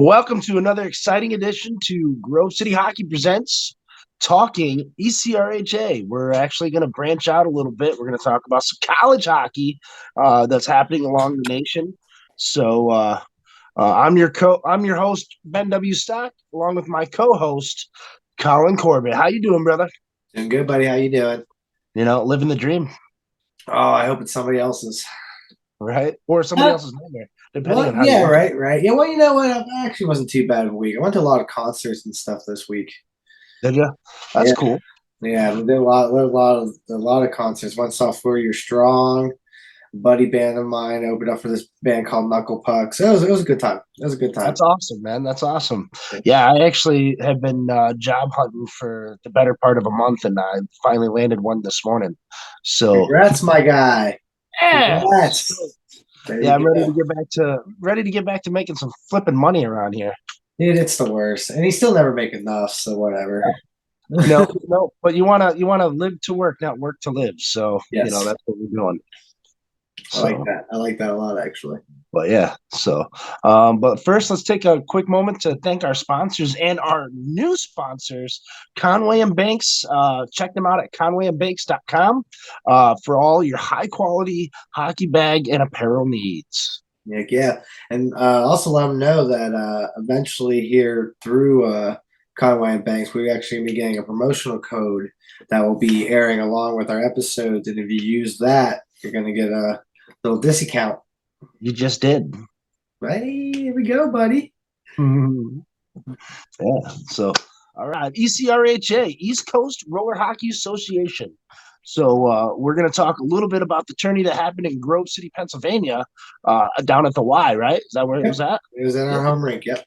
Well, welcome to another exciting edition to Grove City Hockey Presents Talking ECRHA. We're actually going to branch out a little bit. We're going to talk about some college hockey that's happening along the nation. I'm your host Ben W. Stock, along with my co-host Collin Corbett. How you doing, brother? Doing good, buddy. How you doing? Living the dream, Oh, I hope it's somebody else's. right? Or somebody else's nightmare, depending on What? how you Yeah, look. right. Yeah, well, you know what? It actually wasn't too bad of a week. I went to a lot of concerts and stuff this week. Did you? That's Yeah, cool. yeah. We did a lot of concerts. One saw For You're Strong. A buddy band of mine opened up for this band called Knuckle Puck. So it was a good time. It was a good time. That's awesome, man. That's awesome. Yeah, I actually have been job hunting for the better part of a month, and I finally landed one this morning. So, Congrats, my guy. yeah, Congrats. There yeah, you I'm ready to go. get back to making some flipping money around here. Dude, it's the worst. And he still never make enough, so whatever. No, no, but you wanna live to work, not work to live. So, Yes. that's what we're doing. I like So, that. I like that a lot, actually. but yeah, but first, let's take a quick moment to thank our sponsors and our new sponsors, Conway and Banks. Check them out at conwayandbanks.com for all your high quality hockey bag and apparel needs. Heck yeah. And also let them know that eventually here through Conway and Banks, we're actually going to be getting a promotional code that will be airing along with our episodes. And if you use that, you're going to get a little discount. You just did. Right? Here we go, buddy. Yeah. So, all right. ECRHA, East Coast Roller Hockey Association. So, we're going to talk a little bit about the tourney that happened in Grove City, Pennsylvania, down at the Y, right? Is that where it was Yep. at? It was in our Yeah. home rink. Yep.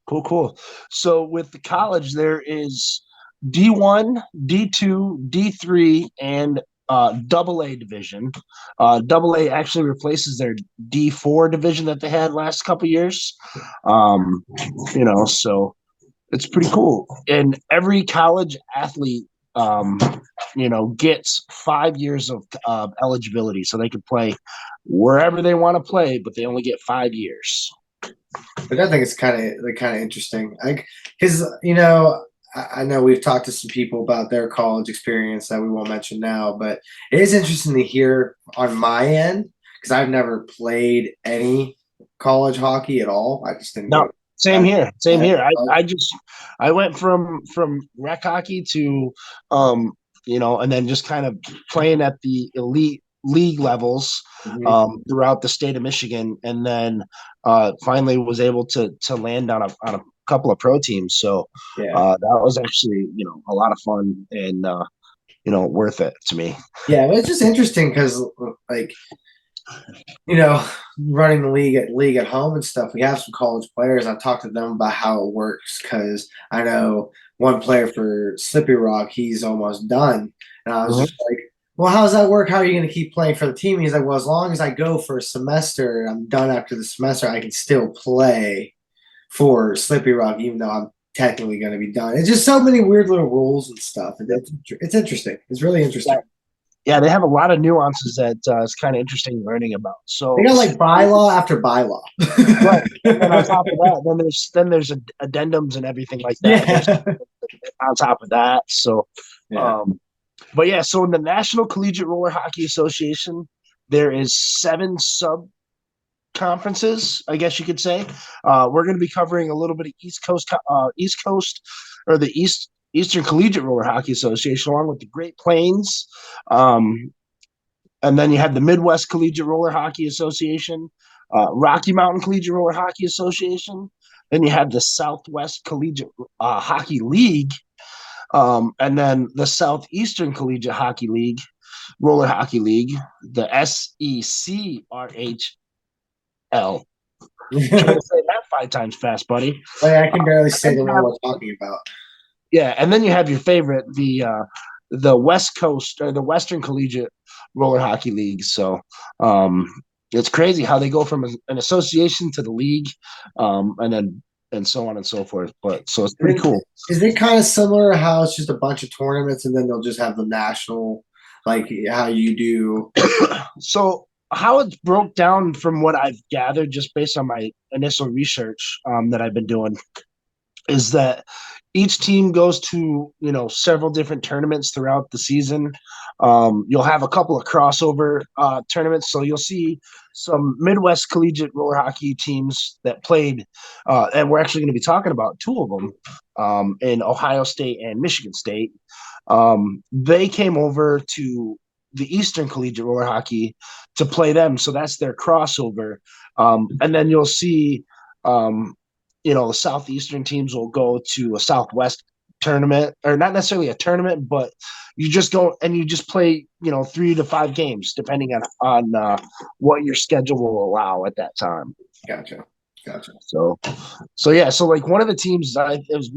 Cool, cool. So, with the college, there is D1, D2, D3, and AA division. AA actually replaces their D4 division that they had last couple years. Um, so it's pretty cool. And every college athlete, gets 5 years of eligibility, so they can play wherever they want to play, but they only get 5 years. But I think it's kind of interesting. Like, because I know we've talked to some people about their college experience that we won't mention now, but it is interesting to hear on my end because I've never played any college hockey at all. I just didn't No, go. same I, here. Same I, here. I went from rec hockey to and then just kind of playing at the elite league levels Mhm. throughout the state of Michigan, and then finally was able to land on a couple of pro teams. So Yeah. that was actually a lot of fun and worth it to me. Yeah, but it's just interesting because like you know, running the league at home and stuff, we have some college players. I've talked to them about how it works because I know one player for Slippy Rock, he's almost done. And I was Mhm. just like, well, how does that work? How are you going to keep playing for the team? He's like, well, as long as I go for a semester and I'm done after the semester, I can still play for Slippy Rock, even though I'm technically going to be done. It's just so many weird little rules and stuff. And it's interesting. It's really Yeah, interesting. yeah, they have a lot of nuances that it's kind of interesting learning about. They So got like bylaw after bylaw. right, and then on top of that, then there's addendums and everything like that. There's Yeah. on top of that. So, Yeah. um, but yeah, so in the National Collegiate Roller Hockey Association, there is 7 sub conferences, I guess you could say. We're going to be covering a little bit of East Coast, or the Eastern Collegiate Roller Hockey Association, along with the Great Plains. And then you have the Midwest Collegiate Roller Hockey Association, Rocky Mountain Collegiate Roller Hockey Association. Then you have the Southwest Collegiate Hockey League, and then the Southeastern Collegiate Hockey League, Roller Hockey League, the SECRHL. Try to say that 5 times fast, buddy. Like I can barely say And the you one have, we're talking about. yeah, and then you have your favorite, the West Coast or the Western Collegiate Roller Hockey League. So um, it's crazy how they go from an association to the league, and so on and so forth. But so it's pretty cool. Is it kind of similar how it's just a bunch of tournaments and then they'll just have the national, like how you do? So how it's broke down from what I've gathered just based on my initial research that I've been doing is that each team goes to several different tournaments throughout the season. You'll have a couple of crossover tournaments, so you'll see some Midwest collegiate roller hockey teams that played, and we're actually going to be talking about two of them in Ohio State and Michigan State. They came over to the Eastern Collegiate Roller Hockey to play them, so that's their crossover. And then you'll see the Southeastern teams will go to a Southwest tournament, or not necessarily a tournament, but you just go and you just play, 3 to 5 games, depending on what your schedule will allow at that time. Gotcha. So yeah, so like one of the teams, it was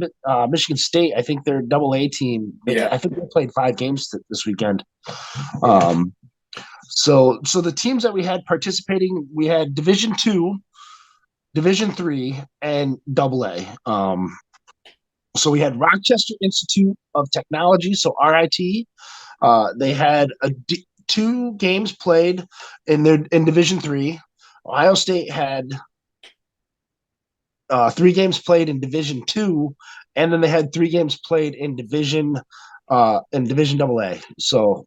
Michigan State. I think their AA team. Yeah. I think they played 5 games this weekend. So the teams that we had participating, we had Division II, Division III, and AA. So we had Rochester Institute of Technology, so RIT. They had 2 games played in Division III. Ohio State had 3 games played in Division II, and then they had 3 games played in Division AA. So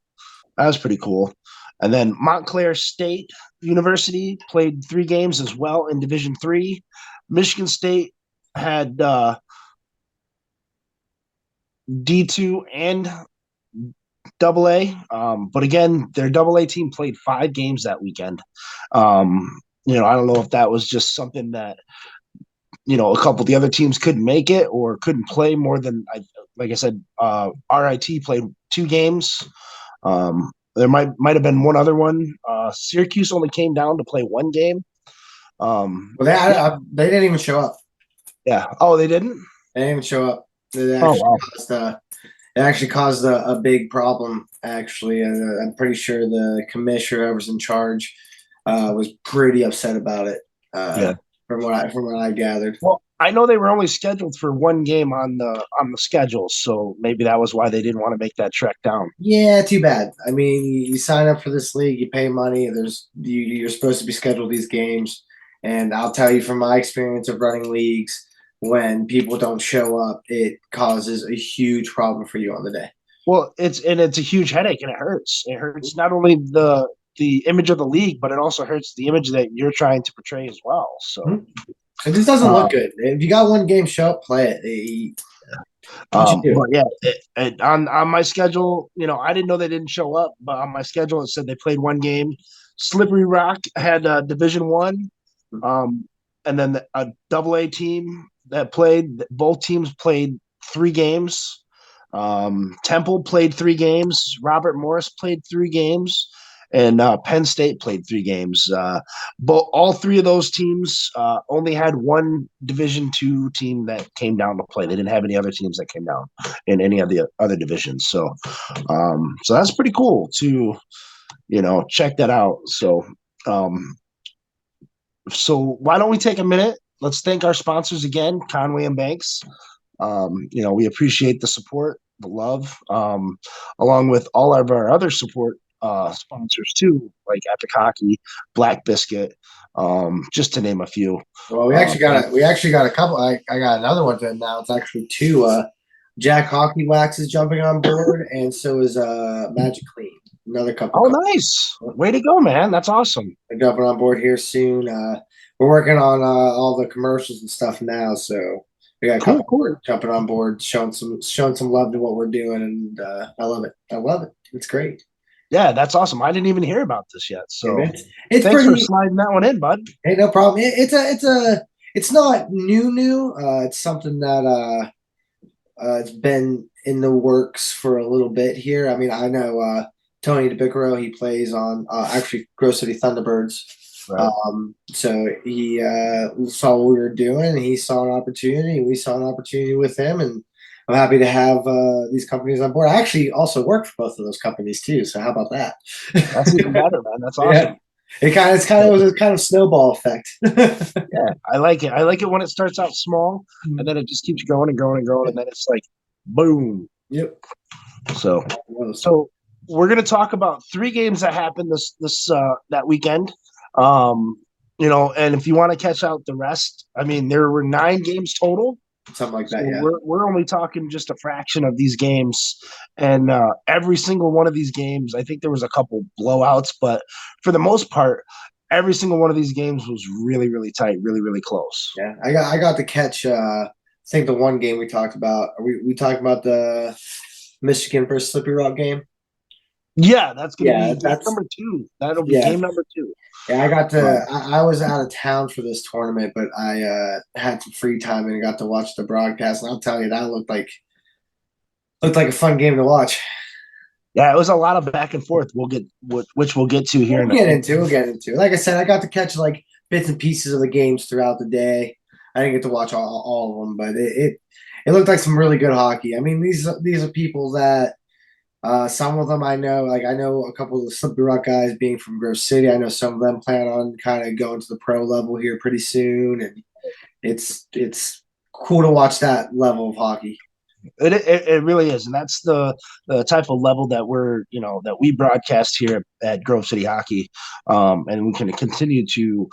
that was pretty cool. And then Montclair State University played 3 games as well in Division III. Michigan State had D2 and AA, but again, their AA team played 5 games that weekend. I don't know if that was just something that a couple of the other teams couldn't make it or couldn't play more than, like I said, RIT played 2 games. There might have been one other one. Syracuse only came down to play 1 game. They didn't even show up. Yeah. Oh, they didn't? They didn't even show up. It actually caused a big problem, actually. I'm pretty sure the commissioner, whoever's in charge, was pretty upset about it. From what I gathered. Well, I know they were only scheduled for 1 game on the schedule, so maybe that was why they didn't want to make that trek down. Yeah, too bad. I mean, you sign up for this league, you pay money. You're supposed to be scheduled these games, and I'll tell you from my experience of running leagues, when people don't show up, it causes a huge problem for you on the day. Well, it's a huge headache, and it hurts. It hurts not only the image of the league, but it also hurts the image that you're trying to portray as well. So it just doesn't look good. If you got 1 game, show up, play it. But yeah, on my schedule, I didn't know they didn't show up, but on my schedule it said they played 1 game. Slippery Rock had Division I, and then a AA team that played. Both teams played 3 games. Temple played 3 games. Robert Morris played 3 games, and Penn State played 3 games. But all 3 of those teams only had 1 Division II team that came down to play. They didn't have any other teams that came down in any of the other divisions. So that's pretty cool to check that out. So why don't we take a minute? Let's thank our sponsors again, Conway and Banks. We appreciate the support, the love, along with all of our other support sponsors too, like Epic Hockey, Black Biscuit, just to name a few. Well, we actually got a couple. I got another one to announce. Actually, 2. Jack Hockey Wax is jumping on board, and so is Magic Clean. Another couple. Oh, nice! Way to go, man! That's awesome. They're jumping on board here soon. We're working on all the commercials and stuff now, so we got a couple jumping on board, showing some love to what we're doing, and I love it. It's great. Yeah, that's awesome. I didn't even hear about this yet, so it's thanks for sliding that one in, bud. Hey, no problem. It's not new. It's something that it's been in the works for a little bit here. I mean, I know Tony DeBiccaro, he plays on actually Grove City Thunderbirds. Right. So he saw what we were doing, and he saw an opportunity. We saw an opportunity with him, and I'm happy to have these companies on board. I actually also work for both of those companies too. So how about that? That's even better, man. That's awesome. Yeah. It was a kind of snowball effect. Yeah, I like it. I like it when it starts out small, and then it just keeps growing and growing and growing, and then it's like, boom. Yep. So we're going to talk about 3 games that happened this that weekend. Um, and if you want to catch out the rest, I mean, there were 9 games total. Something like So that. Yeah. we're only talking just a fraction of these games, and every single one of these games, I think there was a couple blowouts, but for the most part, every single one of these games was really, really tight, really, really close. Yeah. I got to catch. I think the one game we talked about. We talked about the Michigan versus Slippery Rock game. Yeah, that's going to Yeah, be game that's number 2. That'll be yeah. game number 2. Yeah, I got Um, to. I was out of town for this tournament, but I had some free time and got to watch the broadcast. And I'll tell you, that looked like a fun game to watch. yeah, it was a lot of back and forth. Which we'll get to here We'll in a get few. into. We'll get into. Like I said, I got to catch like bits and pieces of the games throughout the day. I didn't get to watch all of them, but it looked like some really good hockey. I mean, these are people that some of them I know. Like I know a couple of the Slippery Rock guys being from Grove City. I know some of them plan on kind of going to the pro level here pretty soon, and it's cool to watch that level of hockey. It really is, and that's the type of level that that we broadcast here at Grove City Hockey, and we can continue to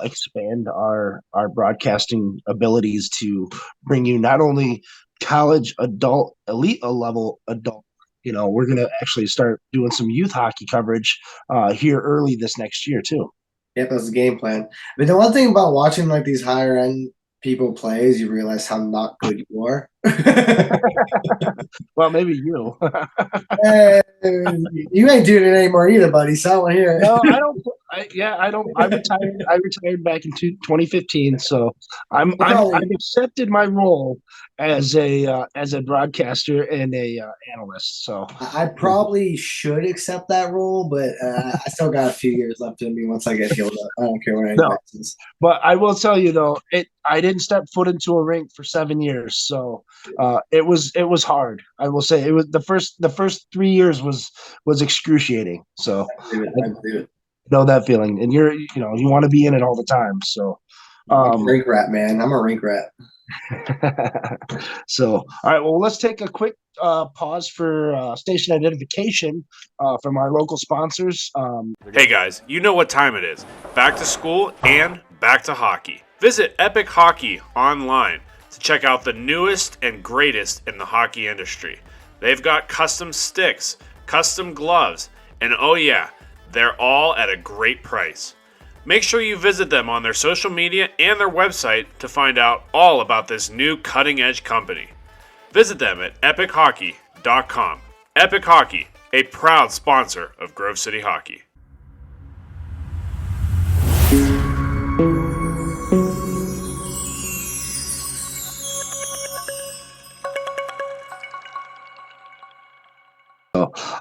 expand our broadcasting abilities to bring you not only college adult elite level adult. We're gonna actually start doing some youth hockey coverage here early this next year too. Yep, that's the game plan. I mean, the one thing about watching like these higher end people play is you realize how not good you are. Well, maybe you. You ain't doing it anymore either, buddy. So I want to hear No, it. I don't. I don't. I retired. I retired back in 2015. So I've Probably, accepted my role as a broadcaster and a analyst. So I probably should accept that role, but I still got a few years left in me once I get healed up. I don't care what anybody no, says. but I will tell you though, I didn't step foot into a rink for 7 years. So it was hard. I will say it was the first 3 years was excruciating. So I believe it. I I believe it. know that feeling, and you want to be in it all the time. So. I'm a Um, rink rat, man. I'm a rink rat. So, all right. Well, let's take a quick pause for station identification from our local sponsors. Hey guys, you know what time it is. Back to school and back to hockey. Visit Epic Hockey online to check out the newest and greatest in the hockey industry. They've got custom sticks, custom gloves, and oh yeah, they're all at a great price. Make sure you visit them on their social media and their website to find out all about this new cutting-edge company. Visit them at epichockey.com. Epic Hockey, a proud sponsor of Grove City Hockey.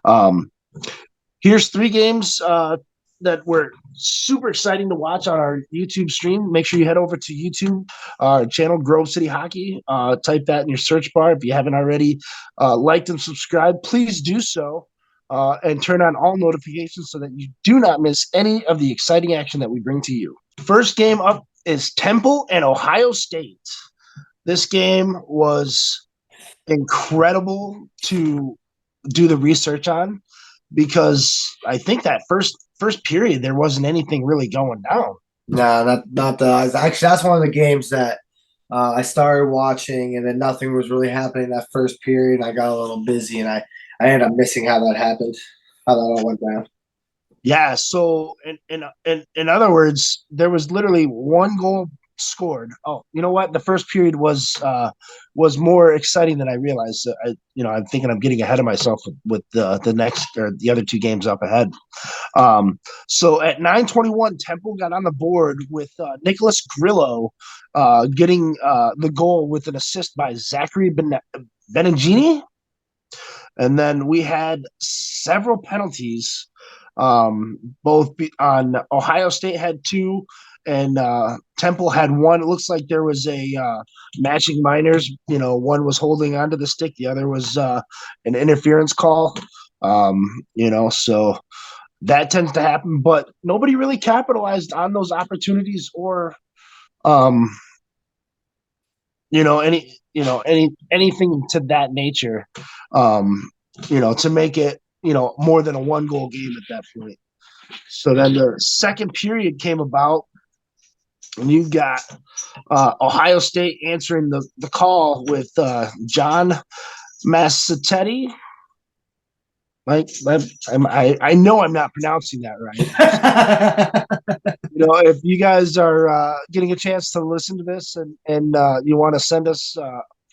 Um, Here's 3 games that were super exciting to watch on our YouTube stream. Make sure you head over to YouTube channel Grove City Hockey. Type that in your search bar. If you haven't already liked and subscribed, please do so. And turn on all notifications so that you do not miss any of the exciting action that we bring to you. First game up is Temple and Ohio State. This game was incredible to do the research on because I think that first period there wasn't anything really going down. No, not the. Actually, that's one of the games that I started watching, and then nothing was really happening that first period. And I got a little busy, and I ended up missing how that happened, how that all went down. Yeah, so in other words, there was literally one goal scored. Oh, you know what? The first period was more exciting than I realized. I'm thinking I'm getting ahead of myself with the next or the other 2 games up ahead. So at 9:21, Temple got on the board with Nicholas Grillo getting the goal with an assist by Zachary Benigini. And then we had several penalties. Both on Ohio State had 2, and Temple had 1. It looks like there was a matching minors. One was holding onto the stick, the other was an interference call. So that tends to happen, but nobody really capitalized on those opportunities or, anything to that nature. To make it more than a 1-goal game at that point. So then the second period came about, and you got Ohio State answering the call with John Massatetti. I know I'm not pronouncing that right. If you guys are getting a chance to listen to this and you want to send us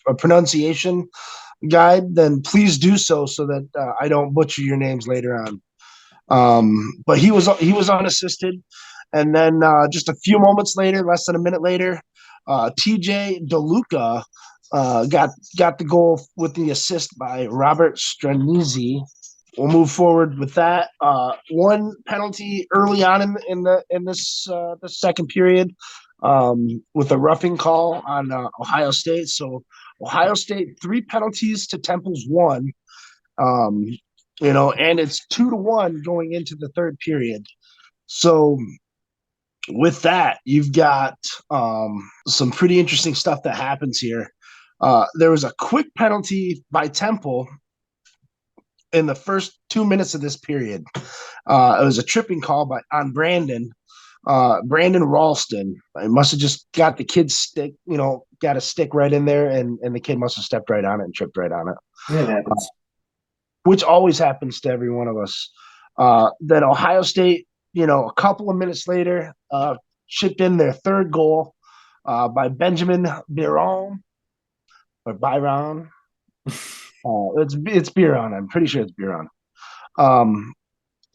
a pronunciation guide, then please do so that I don't butcher your names later on. But he was unassisted, and then just a few moments later, less than a minute later, TJ DeLuca got the goal with the assist by Robert Stranisi. We'll move forward with that. One penalty early on in this the second period with a roughing call on Ohio State. So Ohio State 3 penalties to Temple's 1. And it's 2-1 going into the third period. So with that, you've got some pretty interesting stuff that happens here. There was a quick penalty by Temple in the first 2 minutes of this period. It was a tripping call on Brandon Ralston. It must have just got the kid's stick, got a stick right in there, and the kid must have stepped right on it and tripped right on it. Yeah, it happens. Which always happens to every one of us. Then Ohio State, a couple of minutes later, chipped in their third goal by Benjamin Biron or Byron. It's Biron. I'm pretty sure it's Biron.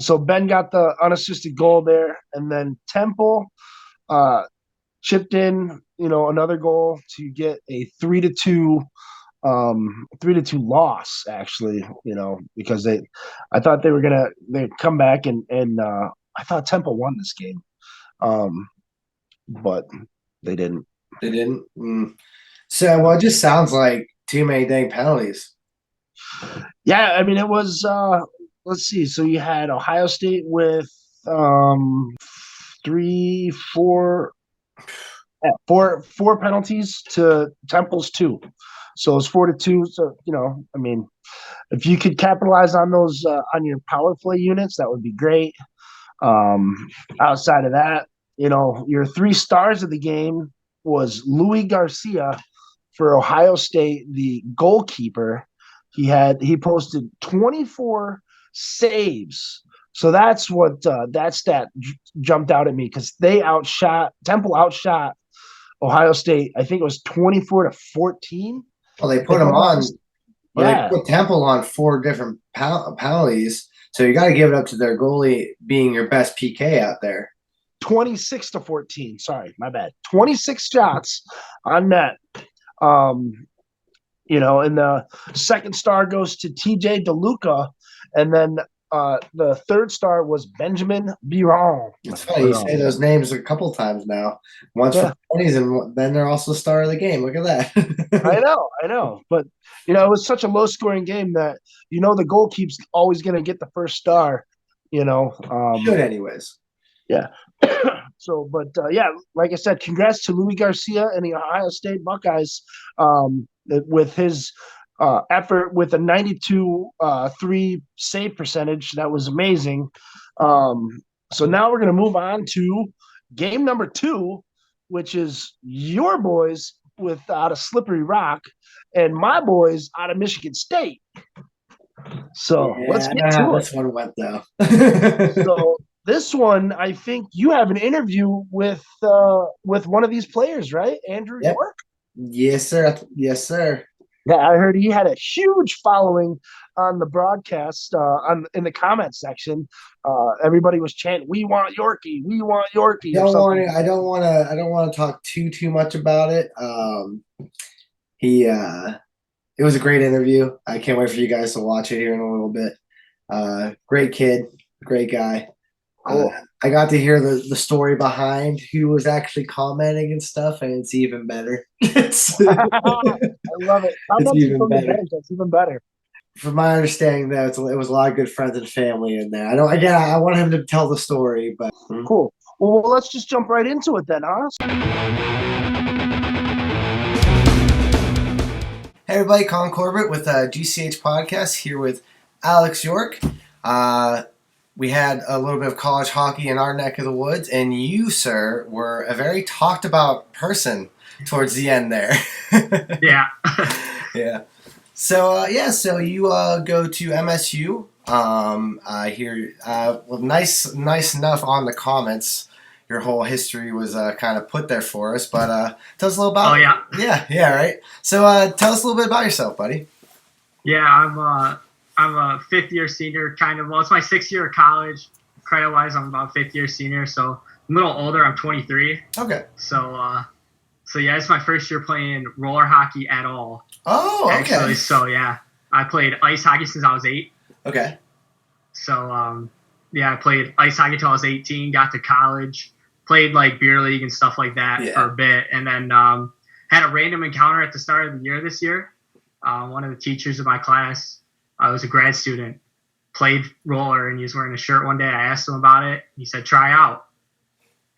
So Ben got the unassisted goal there, and then Temple chipped in, another goal to get a 3-2 loss, actually, because I thought they'd come back and I thought Temple won this game. But they didn't. They didn't. So, it just sounds like too many dang penalties. Yeah, I mean, it was let's see. So you had Ohio State with 4 penalties to Temple's 2. So it's 4-2. So, I mean, if you could capitalize on those on your power play units, that would be great. Outside of that, your 3 stars of the game was Louis Garcia for Ohio State, the goalkeeper. He posted 24 saves. So that's what that stat jumped out at me, because Temple outshot Ohio State. I think it was 24-14. Well, they put them on. Well, they put Temple on 4 different penalties, so you got to give it up to their goalie being your best PK out there. 26-14. Sorry, my bad. 26 shots on net. And the second star goes to TJ DeLuca, and then the third star was Benjamin Biron. It's funny you say those names a couple times now. Once for 20s, and then they're also star of the game. Look at that. I know. But, it was such a low-scoring game that, the goalkeeper's always going to get the first star, Should anyways. Yeah. So, but, like I said, congrats to Louis Garcia and the Ohio State Buckeyes with his effort with a 92.3 save percentage. That was amazing. So now we're going to move on to game number 2, which is your boys out of Slippery Rock and my boys out of Michigan State. So let's get to it. This one went though. So this one, I think you have an interview with one of these players, right? Andrew York? Yes, sir. Yes, sir. Yeah, I heard he had a huge following on the broadcast, in the comment section. Everybody was chanting, "We want Yorkie! We want Yorkie!" I don't want to talk too much about it. It was a great interview. I can't wait for you guys to watch it here in a little bit. Great kid, great guy. Cool. I got to hear the story behind who was actually commenting and stuff, and it's even better. I love it. It's even better. It's even better. From my understanding, it was a lot of good friends and family in there. I want him to tell the story, but cool. Well, let's just jump right into it then, huh? Hey everybody, Collin Corbett with GCH Podcast here with Alex York. We had a little bit of college hockey in our neck of the woods, and you, sir, were a very talked about person towards the end there. Yeah. Yeah. So so you go to MSU. I hear well, nice enough on the comments. Your whole history was kind of put there for us, but tell us a little about. Oh yeah. Yeah, right. So tell us a little bit about yourself, buddy. Yeah, I'm a fifth year senior, kind of. Well, it's my 6th year of college. Credit wise, I'm about 5th year senior, so I'm a little older. I'm 23. Okay. So yeah, it's my first year playing roller hockey at all. Oh, okay. Actually, so yeah, I played ice hockey since I was 8. Okay. So yeah, I played ice hockey till I was 18. Got to college, played like beer league and stuff like that for a bit, and then had a random encounter at the start of the year this year. One of the teachers of my class, I was a grad student, played roller, and he was wearing a shirt one day. I asked him about it. He said, "Try out,"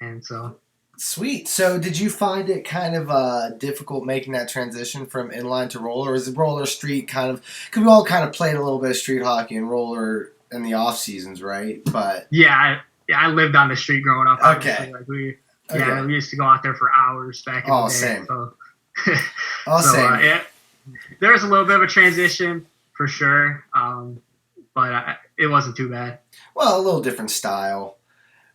and so. Sweet. So did you find it kind of difficult making that transition from inline to roller? Or is it roller street kind of, because we all kind of played a little bit of street hockey and roller in the off seasons, right? But yeah, I lived on the street growing up. Okay. Like we used to go out there for hours back in the day. Same. So, same. There was a little bit of a transition for sure, but it wasn't too bad. Well, a little different style.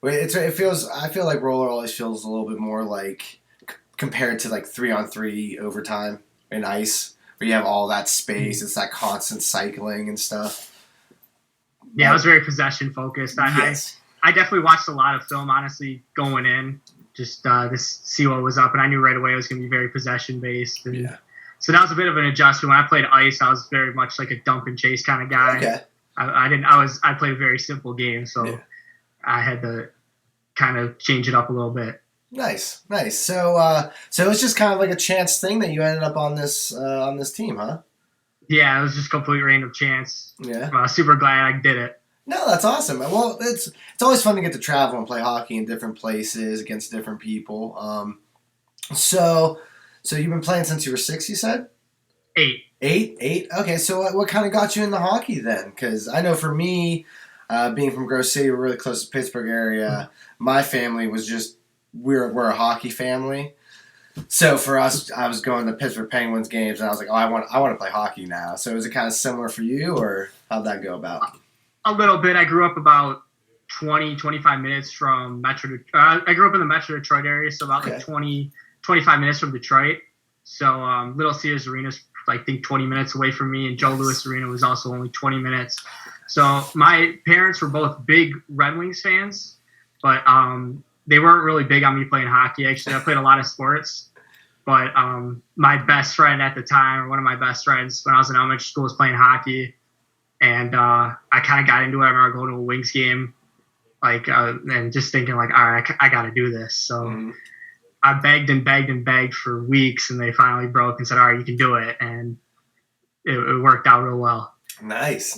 It feels. I feel like roller always feels a little bit more like compared to like 3-on-3 overtime in ice, where you have all that space. It's that constant cycling and stuff. Yeah, I was very possession focused. Yes. I definitely watched a lot of film, honestly, going in, just to see what was up, and I knew right away it was going to be very possession based. And so that was a bit of an adjustment. When I played ice, I was very much like a dump and chase kind of guy. Okay. I played a very simple game, so I had to kind of change it up a little bit. Nice. So it's just kind of like a chance thing that you ended up on this team, huh? Yeah, it was just complete random chance. Yeah. I'm super glad I did it. No, that's awesome. Well, it's always fun to get to travel and play hockey in different places against different people. So you've been playing since you were 6, you said? 8. 8? Okay, so what kind of got you into hockey then? Because I know for me, being from Grove City, we're really close to Pittsburgh area. My family was just we're a hockey family. So for us, I was going to Pittsburgh Penguins games, and I was like, I want to play hockey now. So is it kind of similar for you, or how'd that go about? A little bit. I grew up about 25 minutes from Metro. I grew up in the Metro Detroit area, so about like 25 minutes from Detroit. So Little Caesars Arena is, I think, 20 minutes away from me, and Joe Louis Arena was also only 20 minutes. So my parents were both big Red Wings fans, but they weren't really big on me playing hockey. Actually, I played a lot of sports, but my best friend at the time, or one of my best friends when I was in elementary school, was playing hockey, and I kind of got into it. I remember going to a Wings game, and just thinking like, all right, I got to do this. So I begged and begged and begged for weeks, and they finally broke and said, all right, you can do it, and it worked out real well. Nice.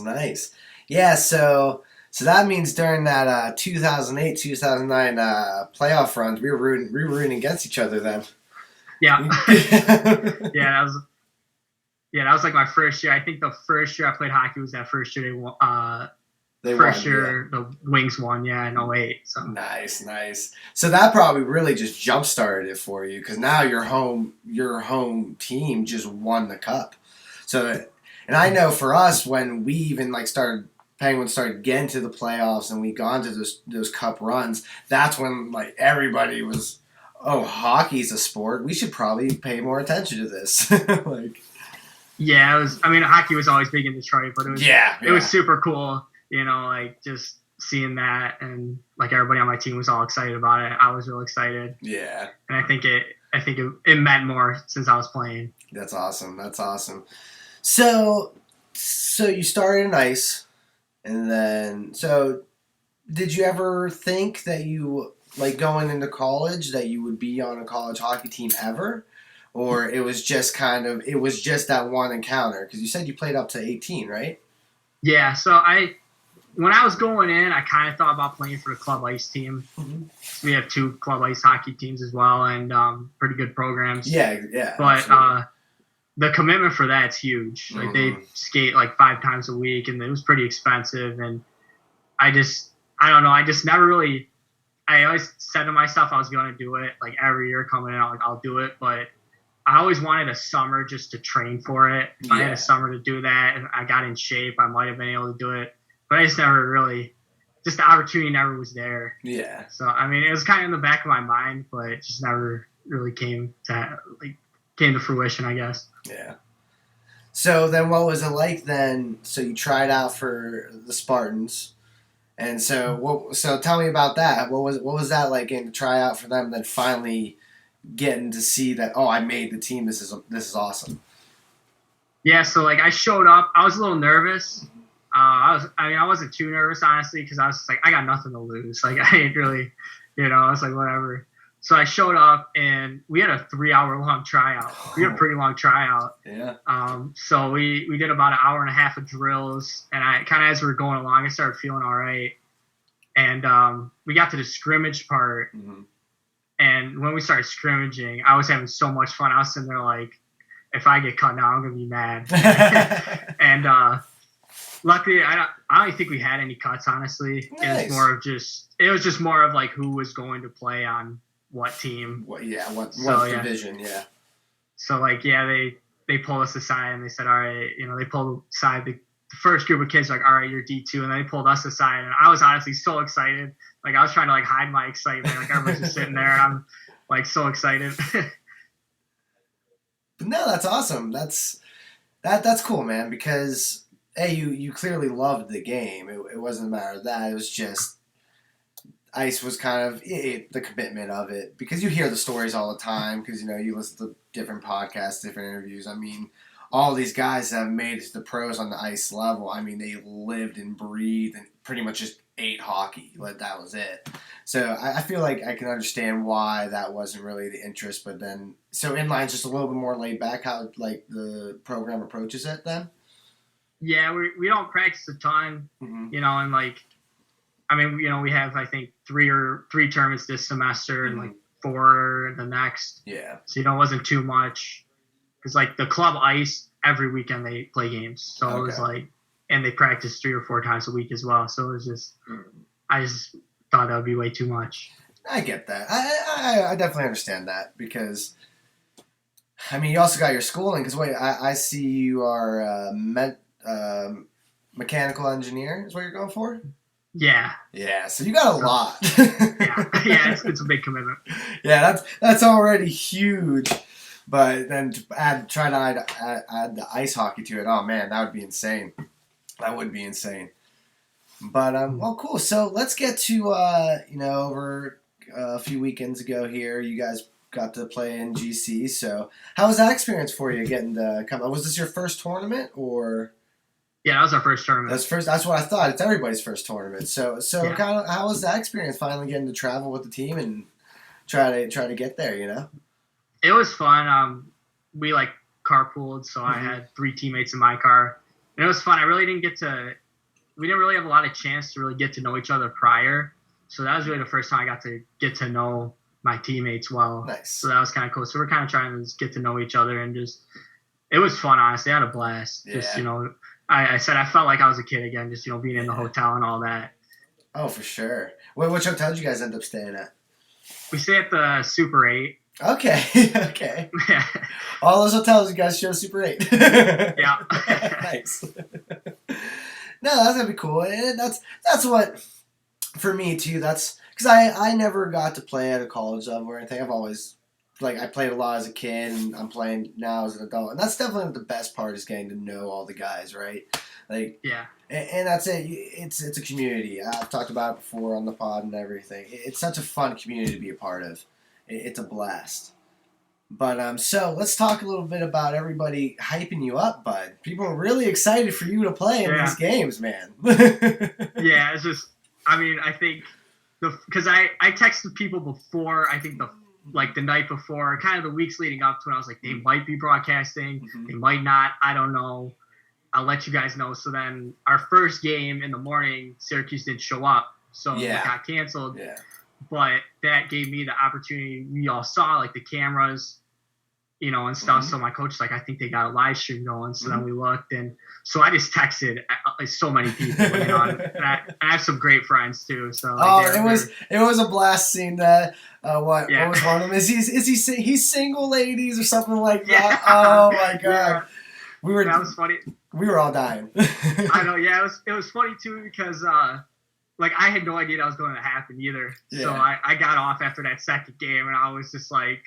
Yeah, so that means during that 2008-2009 playoff runs, we were rooting against each other then. Yeah. That was like my first year. I think the first year I played hockey was that first year the Wings won, in 2008. So. Nice. So that probably really just jump-started it for you, because now your home team just won the cup. So, and I know for us, when we even Penguins started getting to the playoffs and we gone to those cup runs, that's when like everybody was, oh, hockey's a sport. We should probably pay more attention to this. Yeah, it was. I mean, hockey was always big in Detroit, but it was super cool. Just seeing that, and like everybody on my team was all excited about it. I was real excited. Yeah, and I think it meant more since I was playing. That's awesome. So you started in ice. And then, so did you ever think that you, like going into college, that you would be on a college hockey team ever? Or it was just that one encounter? Because you said you played up to 18, right? Yeah, so when I was going in, I kind of thought about playing for the club ice team. Mm-hmm. So we have 2 club ice hockey teams as well, and pretty good programs. Yeah. But the commitment for that's huge. Like they skate like 5 times a week, and it was pretty expensive. And I don't know. I just never really. I always said to myself I was going to do it. Like every year coming in, I'll do it. But I always wanted a summer just to train for it. If I had a summer to do that and I got in shape, I might have been able to do it. But I just never really, just the opportunity never was there. Yeah. So, I mean, it was kind of in the back of my mind, but it just never really came to fruition, I guess. Yeah. So then what was it like then? So you tried out for the Spartans. And so tell me about that. What was that like getting to try out for them, then finally getting to see that, oh, I made the team. This is awesome. Yeah, so like I showed up. I was a little nervous. I wasn't too nervous, honestly, because I was just like, I got nothing to lose. Like I ain't really, I was like, whatever. So I showed up and we had a 3-hour long tryout. We had a pretty long tryout. Yeah. So we did about an hour and a half of drills, and I kind of, as we were going along, I started feeling all right. And we got to the scrimmage part. Mm-hmm. And when we started scrimmaging, I was having so much fun. I was sitting there like, if I get cut now, I'm gonna be mad. And luckily, I don't even think we had any cuts. Honestly, nice. It was just more of like who was going to play on what team. What division? Yeah. So like, they pulled us aside and they said, all right, they pulled aside the first group of kids, like, all right, you're D2, and then they pulled us aside, and I was honestly so excited. Like I was trying to like hide my excitement. Like everyone's just sitting there, and I'm like so excited. But no, that's awesome. That's cool, man. Because you clearly loved the game. It wasn't a matter of that. It was just ice was kind of the commitment of it, because you hear the stories all the time, because you listen to different podcasts, different interviews. I mean, all these guys that have made it to the pros on the ice level, I mean, they lived and breathed and pretty much just ate hockey. Like that was it. So I feel like I can understand why that wasn't really the interest. But then, so inline's just a little bit more laid back, how like the program approaches it then? Yeah, we don't practice a ton, Mm-hmm. and like, I mean, we have, I think, three tournaments this semester and like 4 the next. Yeah. So, it wasn't too much, because like the club ice, every weekend they play games. So It was like, and they practice 3 or 4 times a week as well. So it was just, I just thought that would be way too much. I get that. I definitely understand that, because, I mean, you also got your schooling, because wait, I see you are mechanical engineer is what you're going for? Yeah. Yeah, so you got a lot. yeah, it's a big commitment. Yeah, that's already huge. But then to add the ice hockey to it, oh man, that would be insane. That would be insane. But well, cool. So let's get to over a few weekends ago here, you guys got to play in GC. So how was that experience for you getting to come? Was this your first tournament or? Yeah, that was our first tournament. That's what I thought. It's everybody's first tournament. So yeah. Kind of, how was that experience finally getting to travel with the team and try to get there? It was fun. We like carpooled, so I had 3 teammates in my car, and it was fun. We didn't really have a lot of chance to really get to know each other prior, so that was really the first time I got to get to know my teammates well. Nice. So that was kind of cool. So we're kind of trying to just get to know each other, and just it was fun. Honestly, I had a blast. Yeah. Just I said I felt like I was a kid again. Just being in the hotel and all that. Oh, for sure. Which hotel did you guys end up staying at? We stay at the Super 8. Okay. Okay. Yeah. All those hotels you guys show Super 8. Yeah. Nice. No, that's gonna be cool. And that's what, for me too. That's because I never got to play at a college level or anything. I've always I played a lot as a kid, and I'm playing now as an adult, and that's definitely the best part, is getting to know all the guys, right? Yeah. And that's it. It's a community. I've talked about it before on the pod and everything. It's such a fun community to be a part of. It's a blast. But so let's talk a little bit about everybody hyping you up, bud. People are really excited for you to play in these games, man. Yeah, it's just, I mean, I think because I texted people before, I think the night before, kind of the weeks leading up to it, I was like, they might be broadcasting, they might not, I don't know. I'll let you guys know. So then our first game in the morning, Syracuse didn't show up, so it got canceled. Yeah. But that gave me the opportunity. We all saw the cameras, and stuff. So my coach was like, I think they got a live stream going. So then we looked, and so I just texted so many people, and I have some great friends too. So it was a blast seeing that. What was one of them? He's single, ladies, or something like that? Yeah. Oh my god, yeah. That was funny. We were all dying. I know. Yeah, it was funny too because like I had no idea that was going to happen either. Yeah. So I got off after that second game, and I was just like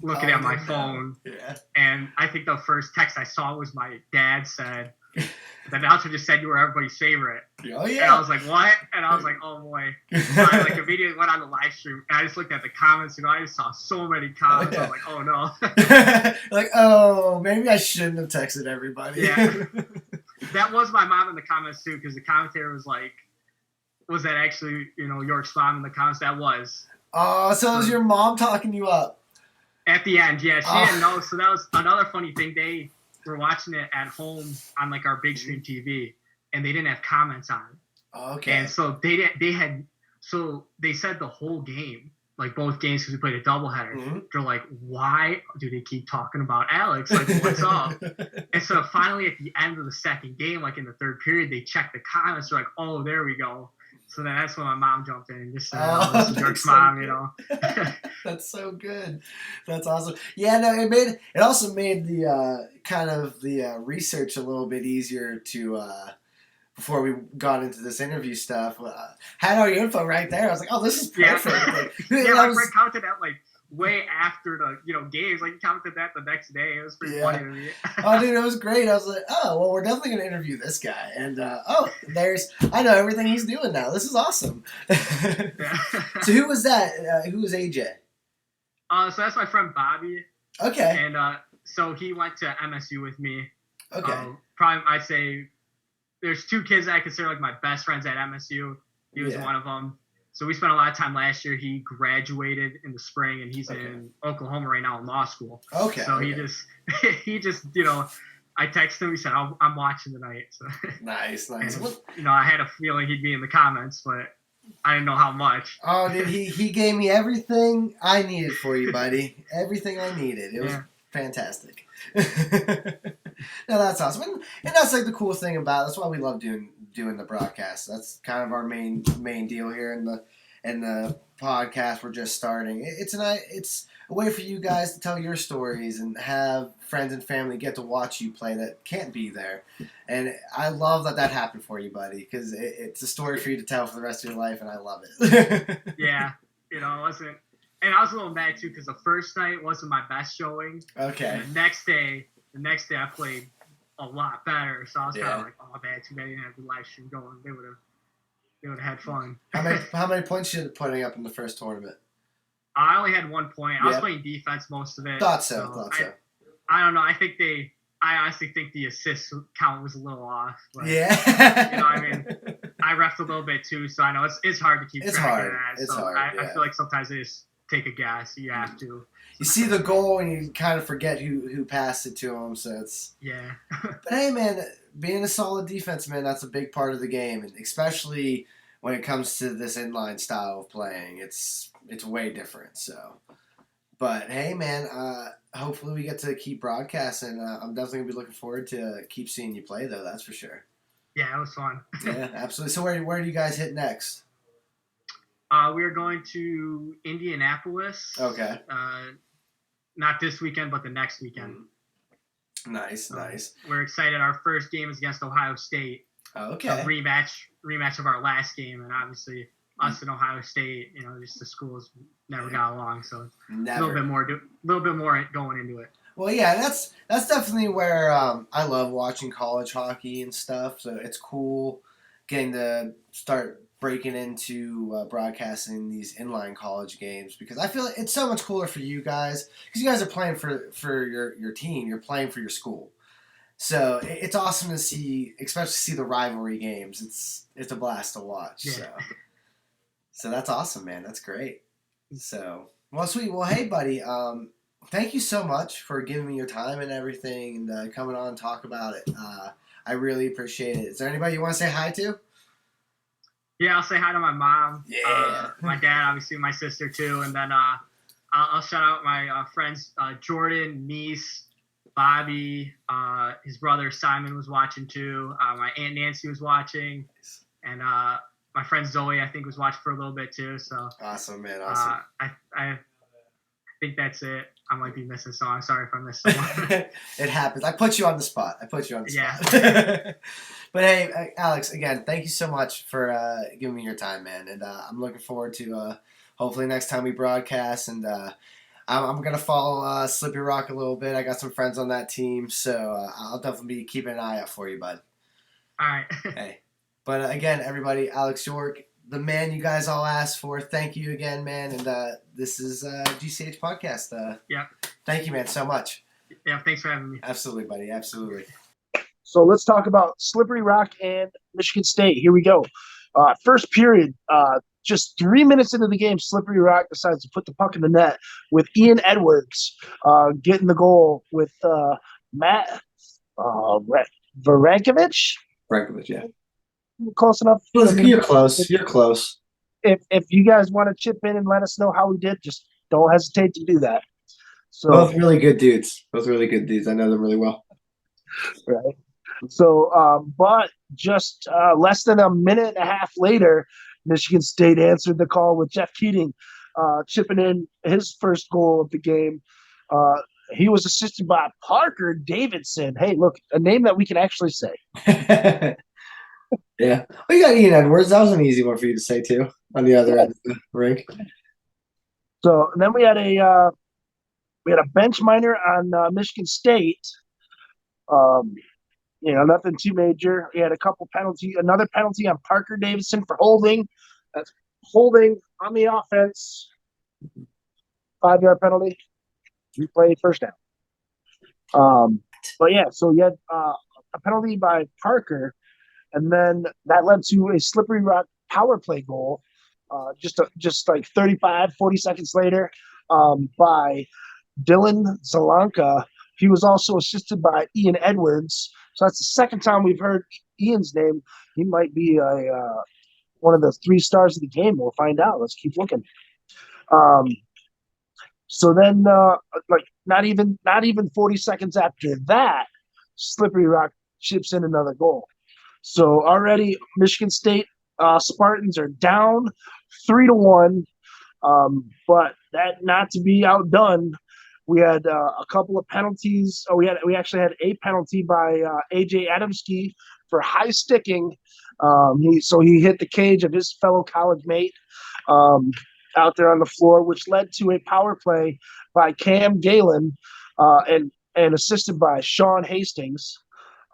looking at my phone. Yeah. And I think the first text I saw was my dad said, the announcer just said you were everybody's favorite. Oh, yeah. And I was like, what? And I was like, oh, boy. So I like immediately went on the live stream, and I just looked at the comments. I just saw so many comments. I was like, oh, no. Like, oh, maybe I shouldn't have texted everybody. Yeah. That was my mom in the comments, too, because the commentator was like, was that actually, York's mom in the comments? That was. Oh, so it was your mom talking you up. At the end, yeah. She didn't know. So that was another funny thing. They were watching it at home on like our big screen TV, and they didn't have comments on it. Okay. And so they said the whole game, like both games, because we played a doubleheader. Mm-hmm. They're like, why do they keep talking about Alex? Like, what's up? And so finally at the end of the second game, like in the third period, they checked the comments. They're like, oh, there we go. So then that's when my mom jumped in and just said, this is York's mom, That's so good. That's awesome. Yeah, no, it also made the kind of the research a little bit easier to before we got into this interview stuff. Had all your info right there. I was like, oh, this is perfect. Yeah, I counted that like way after the games. Like, you counted that the next day. It was pretty funny to me. Oh, dude, it was great. I was like, oh, well, we're definitely gonna interview this guy. And I know everything he's doing now. This is awesome. So who was that? Who was AJ? So that's my friend Bobby. Okay. And so he went to MSU with me. Okay. Probably I'd say there's two kids that I consider like my best friends at MSU. He was one of them. So we spent a lot of time last year. He graduated in the spring, and he's in Oklahoma right now in law school. Okay. So he just I texted him. He said, I'm watching tonight. So. Nice. And, I had a feeling he'd be in the comments, but I didn't know how much. Oh, dude, he gave me everything I needed for you, buddy. Everything I needed. It was fantastic. No, that's awesome. And that's like the cool thing that's why we love doing the broadcast. That's kind of our main deal here in the podcast. We're just starting. It's a way for you guys to tell your stories and have friends and family get to watch you play that can't be there. And I love that happened for you, buddy, because it's a story for you to tell for the rest of your life, and I love it. Yeah, it wasn't. And I was a little mad too because the first night wasn't my best showing. Okay. And the next day I played a lot better. So I was kind of like, oh man, too bad I didn't have the live stream going. They would have had fun. How many points you putting up in the first tournament? I only had 1 point. I was playing defense most of it. Thought so. I don't know. I honestly think the assist count was a little off. But, I mean, I refed a little bit too, so I know it's hard to keep track of that. It's hard. I feel like sometimes I just take a guess. You have to. You see the goal and you kind of forget who passed it to him. So it's But hey, man, being a solid defense, man, that's a big part of the game, and especially when it comes to this inline style of playing, it's way different. So, but hey, man, hopefully we get to keep broadcasting. I'm definitely gonna be looking forward to keep seeing you play, though. That's for sure. Yeah, it was fun. Yeah, absolutely. So where do you guys hit next? We are going to Indianapolis. Okay. Not this weekend, but the next weekend. Nice. We're excited. Our first game is against Ohio State. Okay. A rematch of our last game, and obviously us and Ohio State, just the schools never got along, so a little bit more going into it. Well, yeah, that's definitely where I love watching college hockey and stuff. So it's cool getting to start breaking into broadcasting these inline college games, because I feel it's so much cooler for you guys, because you guys are playing for your team. You're playing for your school. So it's awesome to see, especially see the rivalry games. It's a blast to watch. Yeah. So that's awesome, man. That's great. So, well, sweet. Well, hey, buddy. Thank you so much for giving me your time and everything, and coming on and talk about it. I really appreciate it. Is there anybody you want to say hi to? Yeah, I'll say hi to my mom. Yeah. My dad, obviously, my sister too, and then I'll shout out my friends Jordan, Niece, Bobby, his brother Simon was watching too. My Aunt Nancy was watching, and my friend Zoe I think was watching for a little bit too. So awesome, man, awesome. I think that's it. I might be missing someone. I'm sorry if I missed someone. It happens. I put you on the spot. Yeah. But hey, Alex, again, thank you so much for giving me your time, man. And I'm looking forward to hopefully next time we broadcast. And I'm going to follow Slippery Rock a little bit. I got some friends on that team, so I'll definitely be keeping an eye out for you, bud. All right. Hey. But again, everybody, Alex York, the man you guys all asked for. Thank you again, man. And this is GCH Podcast. Yeah. Thank you, man, so much. Yeah, thanks for having me. Absolutely, buddy. Absolutely. So let's talk about Slippery Rock and Michigan State. Here we go. First period, just 3 minutes into the game, Slippery Rock decides to put the puck in the net with Ian Edwards getting the goal with Matt Varankovic. Varankovic, yeah. Close enough. You're close. You're close. If you guys want to chip in and let us know how we did, just don't hesitate to do that. So both really good dudes. I know them really well. Right. So, but just less than a minute and a half later, Michigan State answered the call with Jeff Keating chipping in his first goal of the game. He was assisted by Parker Davidson. Hey, look, a name that we can actually say. Yeah. Well, you got Ian Edwards. That was an easy one for you to say, too, on the other end of the rink. So, and then we had a bench minor on Michigan State. Nothing too major. We had another penalty on Parker Davidson for holding. That's holding on the offense. 5-yard penalty. Replay first down. But yeah, so you had a penalty by Parker, and then that led to a Slippery Rock power play goal. Just like 35, 40 seconds later, by Dylan Zelenka. He was also assisted by Ian Edwards. So that's the second time we've heard Ian's name. He might be one of the 3 stars of the game. We'll find out. Let's keep looking. So then, not even 40 seconds after that, Slippery Rock chips in another goal. So already Michigan State Spartans are down 3-1. But that not to be outdone. We had a couple of penalties. We actually had a penalty by AJ Adamski for high sticking. He hit the cage of his fellow college mate out there on the floor, which led to a power play by Cam Galen and assisted by Sean Hastings.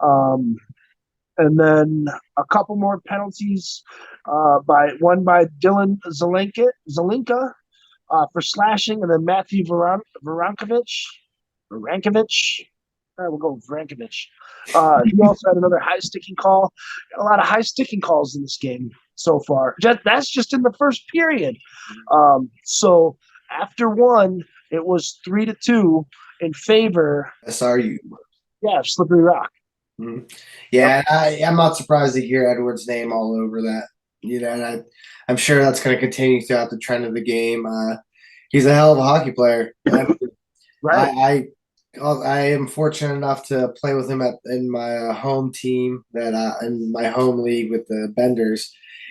And then a couple more penalties by Dylan Zelenka. For slashing, and then Matthew Varankovic. We'll go with Varankovic. He also had another high sticking call. A lot of high sticking calls in this game so far. That's just in the first period. So after one, it was 3-2 in favor. SRU. Yeah, Slippery Rock. Mm-hmm. Yeah, I'm not surprised to hear Edwards' name all over that. And I'm sure that's going to continue throughout the trend of the game. He's a hell of a hockey player. Right. I am fortunate enough to play with him in my home team in my home league with the Benders,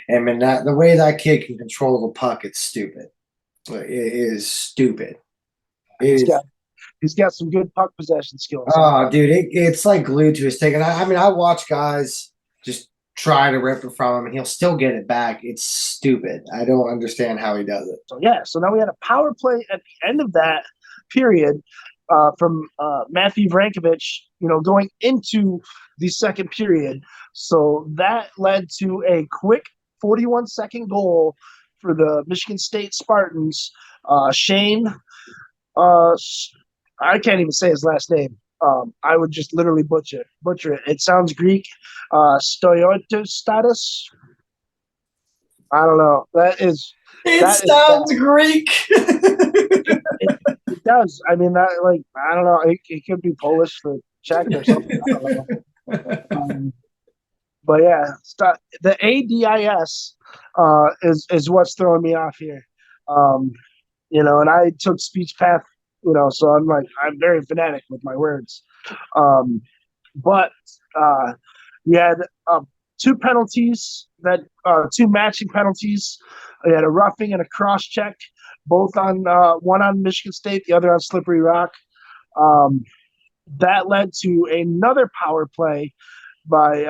and the way that kid can control the puck, it's stupid. It is stupid. He's got some good puck possession skills. Oh, dude, it's like glued to his stick. And I watch guys just try to rip it from him, and he'll still get it back. It's stupid. I don't understand how he does it. So now we had a power play at the end of that period from Matthew Varankovic, going into the second period. So that led to a quick 41-second goal for the Michigan State Spartans. Shane, I can't even say his last name. I would just literally butcher it. It sounds Greek. Stoyotostatus. I don't know. It sounds Greek. It does. I mean, I don't know. It could be Polish for Czech or something. I don't know. But yeah, the ADIS is what's throwing me off here. and I took speech path, so I'm very fanatic with my words. But we had two penalties two matching penalties. We had a roughing and a cross check, both on one on Michigan State, the other on Slippery Rock. That led to another power play by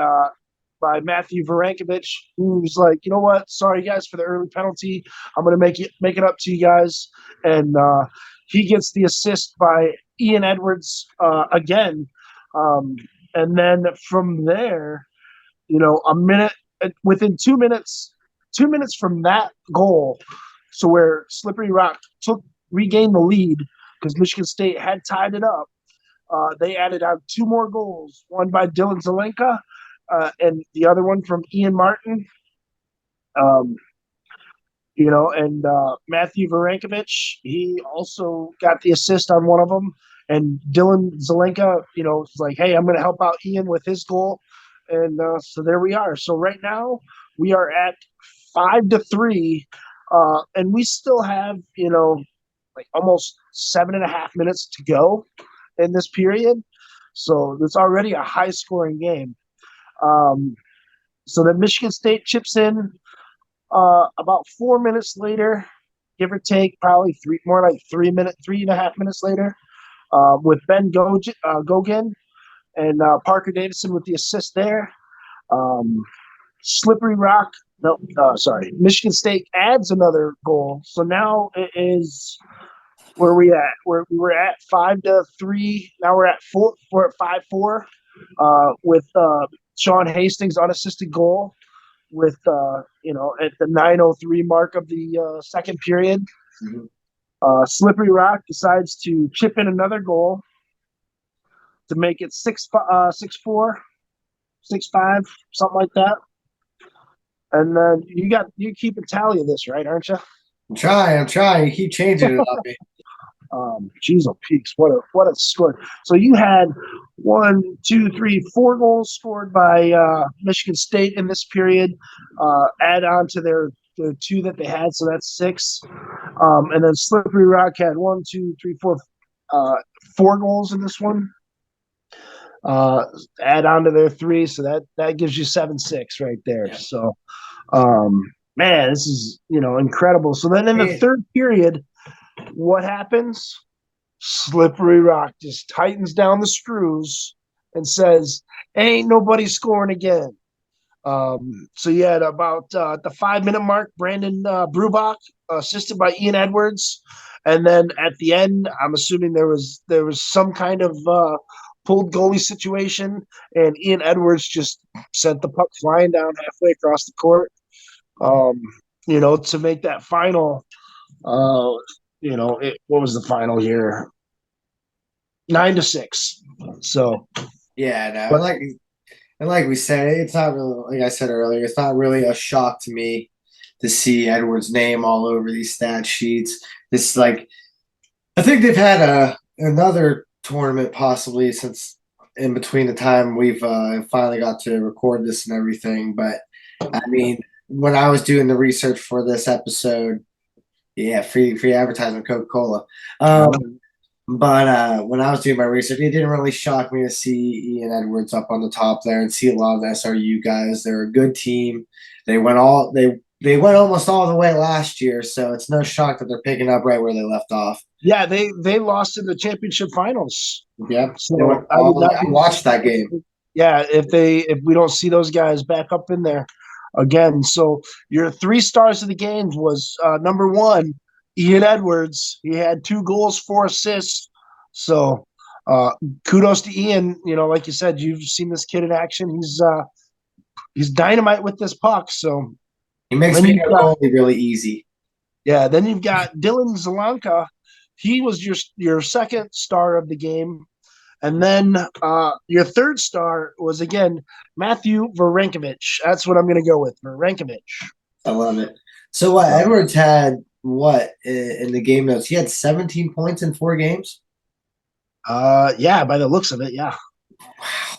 Matthew Varankovich, who's like, you know what? Sorry guys for the early penalty. I'm gonna make it up to you guys, and he gets the assist by Ian Edwards again, and then from there, a minute within 2 minutes, 2 minutes from that goal, so where Slippery Rock regained the lead because Michigan State had tied it up. They added on two more goals, one by Dylan Zelenka and the other one from Ian Martin. And Matthew Varankovich, he also got the assist on one of them. And Dylan Zelenka, was like, hey, I'm going to help out Ian with his goal. And so there we are. So right now we are at 5-3, and we still have, almost 7.5 minutes to go in this period. So it's already a high-scoring game. So then Michigan State chips in about 4 minutes later, give or take, probably 3.5 minutes later, with Ben Gogin and Parker Davison with the assist there. Michigan State adds another goal. So now it is where we at? We were at 5-3. Now we're at 4. We're at 5-4 with Sean Hastings' unassisted goal with at the 9:03 mark of the second period. Mm-hmm. Slippery Rock decides to chip in another goal to make it 6-4, 6-5, something like that. And then you keep a tally of this, right? Aren't you? I'm trying. You keep changing it on me. Jeez, peaks! What a score! So you had 4 goals scored by Michigan State in this period. Add on to their 2 that they had, so that's 6. And then Slippery Rock had 4 goals in this one. Add on to their 3, so that gives you 7-6 right there. Yeah. So, man, this is incredible. So then in the third period, what happens? Slippery Rock just tightens down the screws and says, ain't nobody scoring again. So you had about the 5-minute mark, Brandon Brubach, assisted by Ian Edwards. And then at the end, I'm assuming there was some kind of pulled goalie situation, and Ian Edwards just sent the puck flying down halfway across the court, to make that final what was the final here? 9-6. So yeah, no, like we said, it's not really, like I said earlier, it's not really a shock to me to see Edwards' name all over these stat sheets. This I think they've had another tournament possibly since in between the time we've finally got to record this and everything. But I mean, when I was doing the research for this episode, yeah, free advertisement, Coca-Cola. But when I was doing my research, it didn't really shock me to see Ian Edwards up on the top there and see a lot of the SRU guys. They're a good team. They went almost all the way last year, so it's no shock that they're picking up right where they left off. Yeah, they lost in the championship finals. Yeah, so I watched that game. Yeah, if we don't see those guys back up in there again. So your 3 stars of the games was number 1, Ian Edwards. He had 2 goals, 4 assists. So kudos to Ian. Like you said, you've seen this kid in action. He's dynamite with this puck. So he makes me really easy. Yeah. Then you've got Dylan Zelenka. He was your second star of the game. And then your third star was, again, Matthew Varankovich. That's what I'm going to go with, Varankovich. I love it. So Edwards had what in the game notes? He had 17 points in 4 games? Yeah, by the looks of it, yeah. Wow.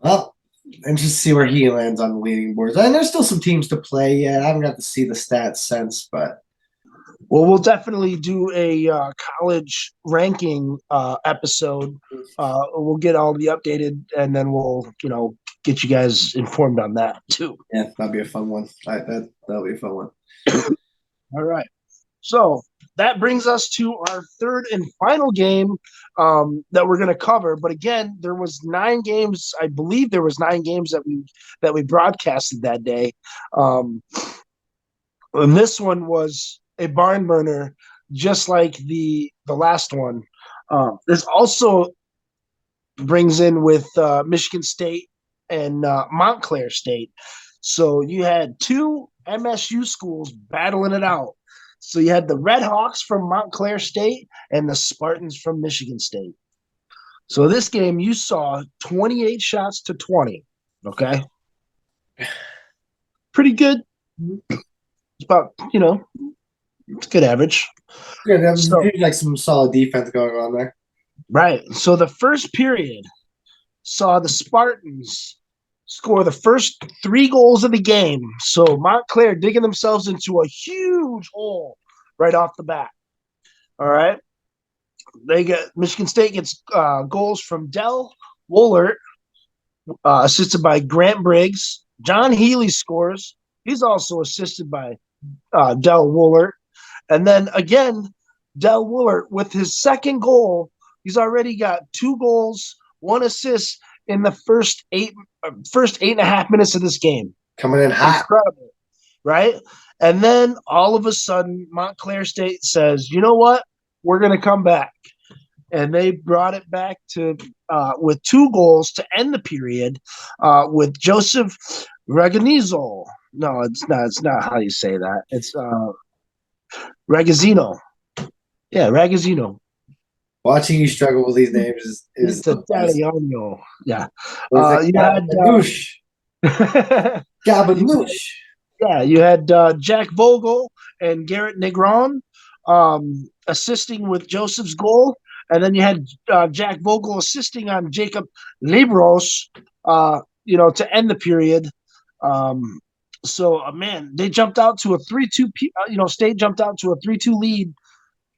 Well, and just see where he lands on the leading boards. And there's still some teams to play yet. I haven't got to see the stats since, but Well, we'll definitely do a college ranking episode. We'll get all the updated, and then we'll, get you guys informed on that too. Yeah, that'd be a fun one. That'll be a fun one. All right. So that brings us to our third and final game that we're going to cover. But again, there was 9 games. I believe there was 9 games that we broadcasted that day. And this one was a barn burner, just like the last one. This also brings in with Michigan State and Montclair State. So you had 2 MSU schools battling it out. So you had the Red Hawks from Montclair State and the Spartans from Michigan State. So this game you saw 28 shots to 20. Okay. Pretty good. It's about, it's good average. Good. That was like some solid defense going on there. Right. So the first period saw the Spartans score the first 3 goals of the game. So Montclair digging themselves into a huge hole right off the bat. All right. Michigan State gets goals from Del Woolert, assisted by Grant Briggs. John Healy scores. He's also assisted by Del Woolert. And then again, Del Woolert with his second goal, he's already got 2 goals, 1 assist in the first 8.5 minutes of this game. Coming in hot. Incredible, right? And then all of a sudden, Montclair State says, you know what? We're going to come back. And they brought it back to with 2 goals to end the period with Joseph Ragazzino. No, it's not. It's not how you say that. It's Ragazzino. Yeah, Ragazzino. Watching you struggle with these names is Italiano. Yeah. You had Gabanouche. Yeah, you had Jack Vogel and Garrett Negron assisting with Joseph's goal. And then you had Jack Vogel assisting on Jacob Libros, to end the period. Man, they jumped out to a 3-2. State jumped out to a 3-2 lead.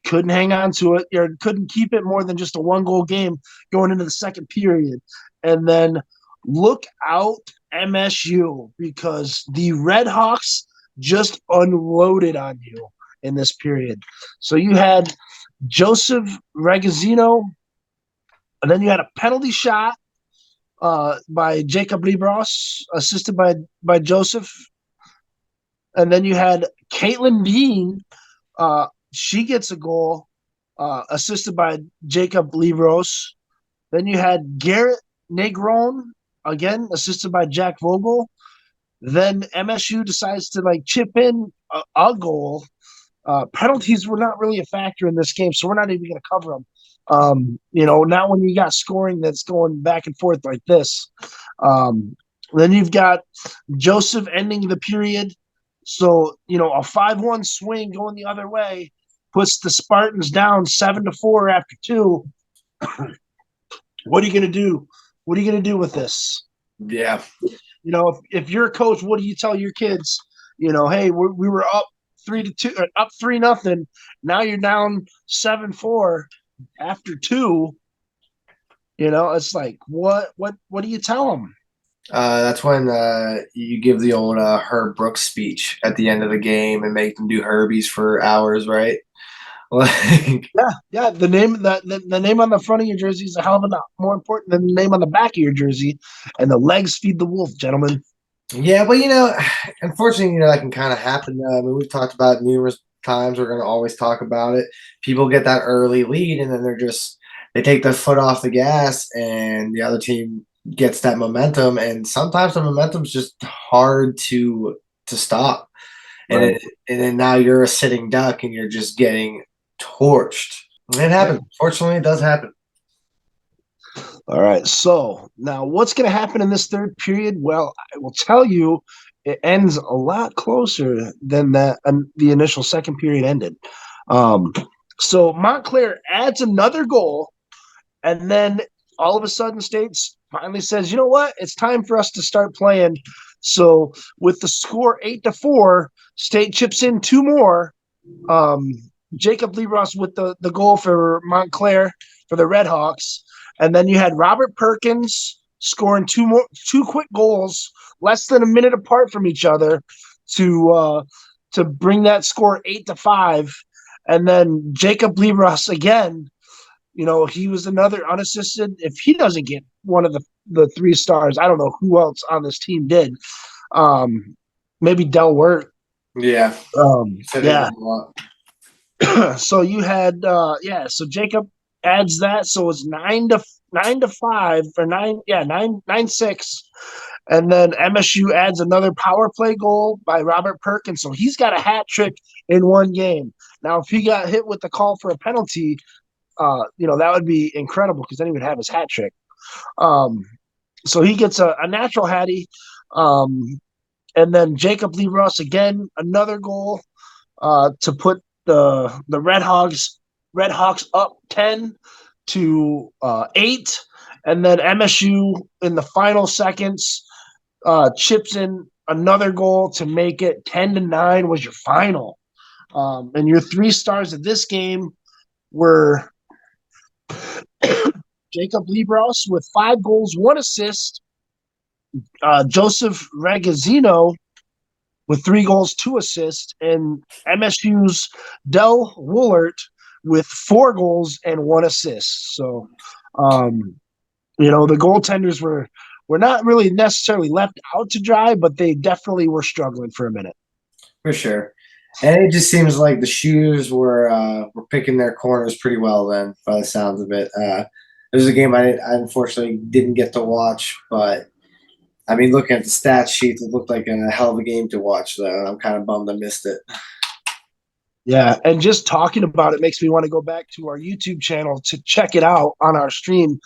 Couldn't hang on to it, or couldn't keep it more than just a 1-goal game going into the second period. And then look out, MSU, because the Red Hawks just unloaded on you in this period. So you had Joseph Ragazzino, and then you had a penalty shot by Jacob Libros, assisted by Joseph. And then you had Caitlin Bean. She gets a goal, assisted by Jacob Libros. Then you had Garrett Negron, again, assisted by Jack Vogel. Then MSU decides to chip in a goal. Penalties were not really a factor in this game, so we're not even going to cover them. Now when you got scoring that's going back and forth like this, then you've got Joseph ending the period. So, a 5-1 swing going the other way puts the Spartans down 7-4 after 2. What are you going to do? What are you going to do with this? Yeah. If you're a coach, what do you tell your kids? Hey, we were up 3-2, or up 3-0. Now you're down 7-4 after 2. It's like, what do you tell them? That's when you give the old Herb Brooks speech at the end of the game and make them do Herbies for hours, right? Yeah. The name on the front of your jersey is a hell of a lot more important than the name on the back of your jersey. And the legs feed the wolf, gentlemen. Yeah, but unfortunately, that can kind of happen. We've talked about it numerous times. We're going to always talk about it. People get that early lead, and then they take their foot off the gas, and the other team gets that momentum. And sometimes the momentum's just hard to stop. And Right. then now you're a sitting duck, and you're just getting torched. And it happens. Fortunately, it does happen. All right. So now what's going to happen in this third period? Well, I will tell you, it ends a lot closer than that the initial second period ended. So Montclair adds another goal, and then all of a sudden States finally says, you know what? It's time for us to start playing. So with the score 8-4, State chips in 2 more, Jacob Lebros with the goal for Montclair for the Red Hawks, and then you had Robert Perkins scoring two quick goals less than a minute apart from each other to bring that score 8-5, and then Jacob Lebros again. He was another unassisted. If he doesn't get one of the 3 stars, I don't know who else on this team did. Maybe Del Wirt. Yeah. Yeah. So you had so Jacob adds that, so it's 9-5 or 9-6, and then MSU adds another power play goal by Robert Perkins, so he's got a hat trick in one game. Now, if he got hit with the call for a penalty, that would be incredible because then he would have his hat trick. So he gets a natural hattie, and then Jacob Lebros again another goal to put the Red Hawks up 10-8, and then MSU in the final seconds chips in another goal to make it 10-9 was your final. And your 3 stars of this game were Jacob Lebros with 5 goals, 1 assist, Joseph Ragazzino with 3 goals, 2 assists, and MSU's Del Woolert with 4 goals and 1 assist. So, the goaltenders were not really necessarily left out to dry, but they definitely were struggling for a minute. For sure. And it just seems like the Shoes were picking their corners pretty well then, by the sounds of it. It was a game I unfortunately didn't get to watch, but I mean, looking at the stat sheets, it looked like a hell of a game to watch, though. I'm kind of bummed I missed it. Yeah, and just talking about it makes me want to go back to our YouTube channel to check it out on our stream,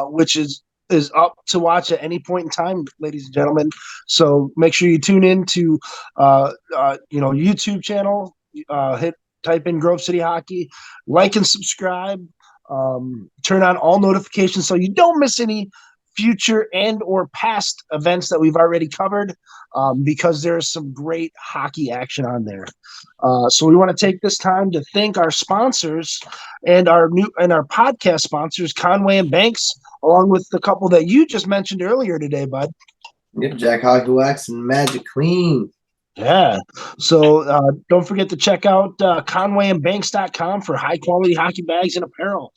which is up to watch at any point in time, ladies and gentlemen. So make sure you tune in to YouTube channel, type in Grove City Hockey, like and subscribe, turn on all notifications so you don't miss any future and or past events that we've already covered, because there's some great hockey action on there. So we want to take this time to thank our sponsors and our podcast sponsors, Conway and Banks, along with the couple that you just mentioned earlier today, bud. Yep, Jack Hockey Wax and Magic Clean. Yeah. So don't forget to check out conwayandbanks.com for high quality hockey bags and apparel.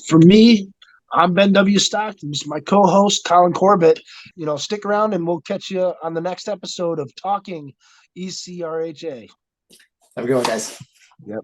For me, I'm Ben W. Stockton. This is my co-host, Collin Corbett. Stick around and we'll catch you on the next episode of Talking ECRHA. Have a good one, guys. Yep.